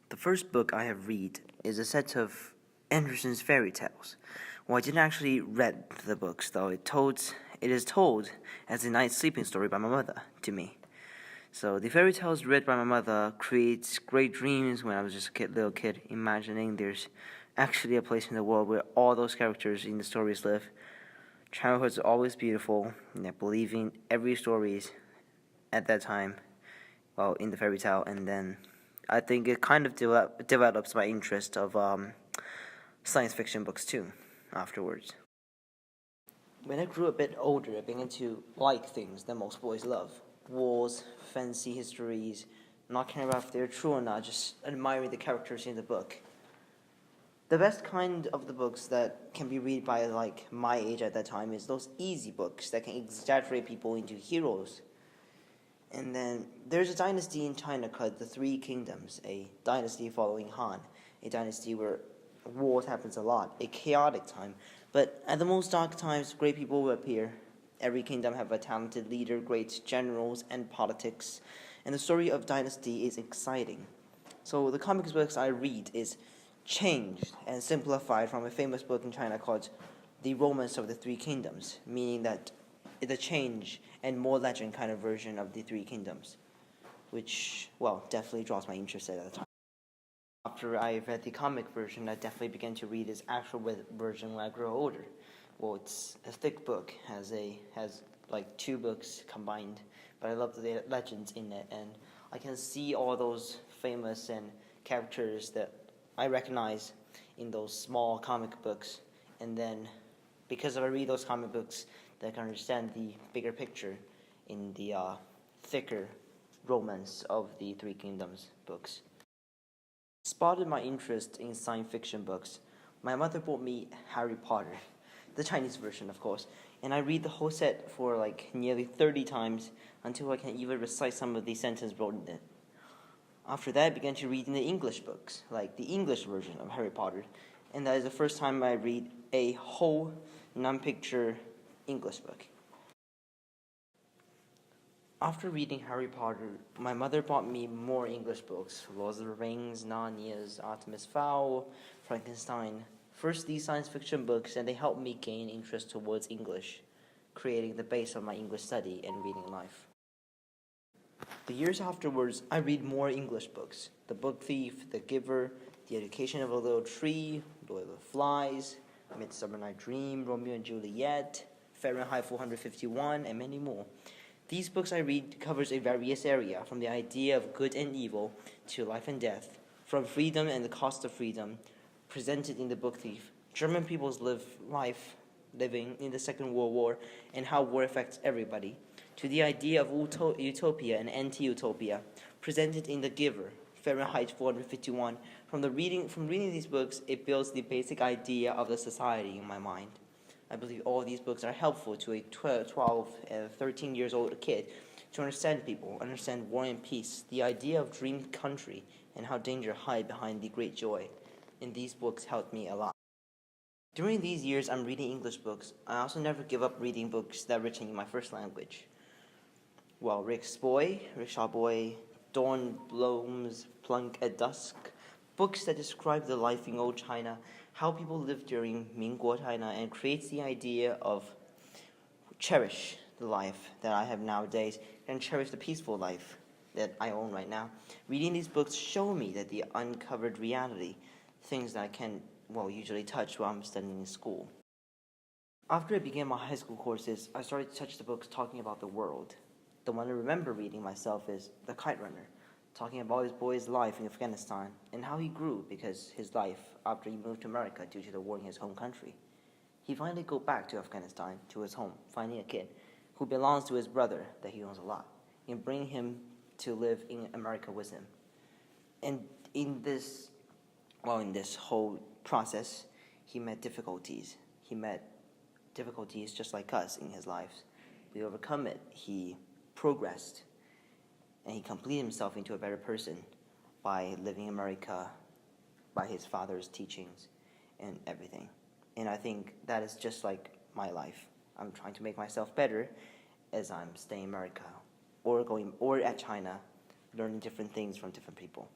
The first book I have read is a set of Andersen's fairy tales. Well, I didn't actually read the books, though it is told as a night's sleeping story by my mother to me. So the fairy tales read by my mother creates great dreams when I was just a little kid, imagining there's actually a place in the world where all those characters in the stories live. Childhood's always beautiful, and believing every stories at that time, well, in the fairy tale, and then I think it kind of develops my interest of science fiction books too afterwards. When I grew a bit older, I began to like things that most boys love: wars, fancy histories, not caring about if they're true or not, just admiring the characters in the book. The best kind of the books that can be read by like my age at that time is those easy books that can exaggerate people into heroes. And then there's a dynasty in China called the Three Kingdoms, a dynasty following Han, a dynasty where wars happens a lot, a chaotic time. But at the most dark times, great people will appear. Every kingdom have a talented leader, great generals, and politics. And the story of dynasty is exciting. So the comics books I read is changed and simplified from a famous book in China called The Romance of the Three Kingdoms, meaning that it's a change and more legend kind of version of the Three Kingdoms, which, well, definitely draws my interest at the time. After I read the comic version, I definitely began to read its actual version when I grew older. Well, it's a thick book, has like two books combined, but I love the legends in it, and I can see all those famous and characters that I recognize in those small comic books, and then because I read those comic books, I can understand the bigger picture in the thicker romance of the Three Kingdoms books. Spotted my interest in science fiction books. My mother bought me Harry Potter, the Chinese version, of course, and I read the whole set for like nearly 30 times until I can even recite some of the sentences wrote in it. After that, I began to read in the English books, like the English version of Harry Potter, and that is the first time I read a whole non-picture English book. After reading Harry Potter, my mother bought me more English books: Lord of the Rings, Narnia's Artemis Fowl, Frankenstein. First, these science fiction books, and they helped me gain interest towards English, creating the base of my English study and reading life. The years afterwards, I read more English books: The Book Thief, The Giver, The Education of a Little Tree, Lord of the Flies, Midsummer Night Dream, Romeo and Juliet, Fahrenheit 451, and many more. These books I read covers a various area, from the idea of good and evil to life and death, from freedom and the cost of freedom, presented in The Book Thief, German people's living in the Second World War, and how war affects everybody, to the idea of utopia and anti-utopia, presented in The Giver, Fahrenheit 451. From reading these books, it builds the basic idea of the society in my mind. I believe all these books are helpful to a 12 and 13 years old kid to understand people, understand war and peace, the idea of dreamed country, and how danger hide behind the great joy. And these books helped me a lot. During these years I'm reading English books, I also never give up reading books that are written in my first language. Well, Rickshaw Boy, Dawn Blooms Plunk at Dusk, books that describe the life in old China, how people lived during Mingguo China, and creates the idea of cherish the life that I have nowadays and cherish the peaceful life that I own right now. Reading these books show me that the uncovered reality, things that I can, usually touch while I'm studying in school. After I began my high school courses, I started to touch the books talking about the world. The one I remember reading myself is The Kite Runner, talking about his boy's life in Afghanistan and how he grew because his life after he moved to America due to the war in his home country. He finally go back to Afghanistan, to his home, finding a kid who belongs to his brother that he owns a lot, and bring him to live in America with him. And in this whole process, he met difficulties. He met difficulties just like us in his life. We overcome it. He progressed, and he completed himself into a better person by living in America, by his father's teachings and everything. And I think that is just like my life. I'm trying to make myself better as I'm staying in America or at China, learning different things from different people.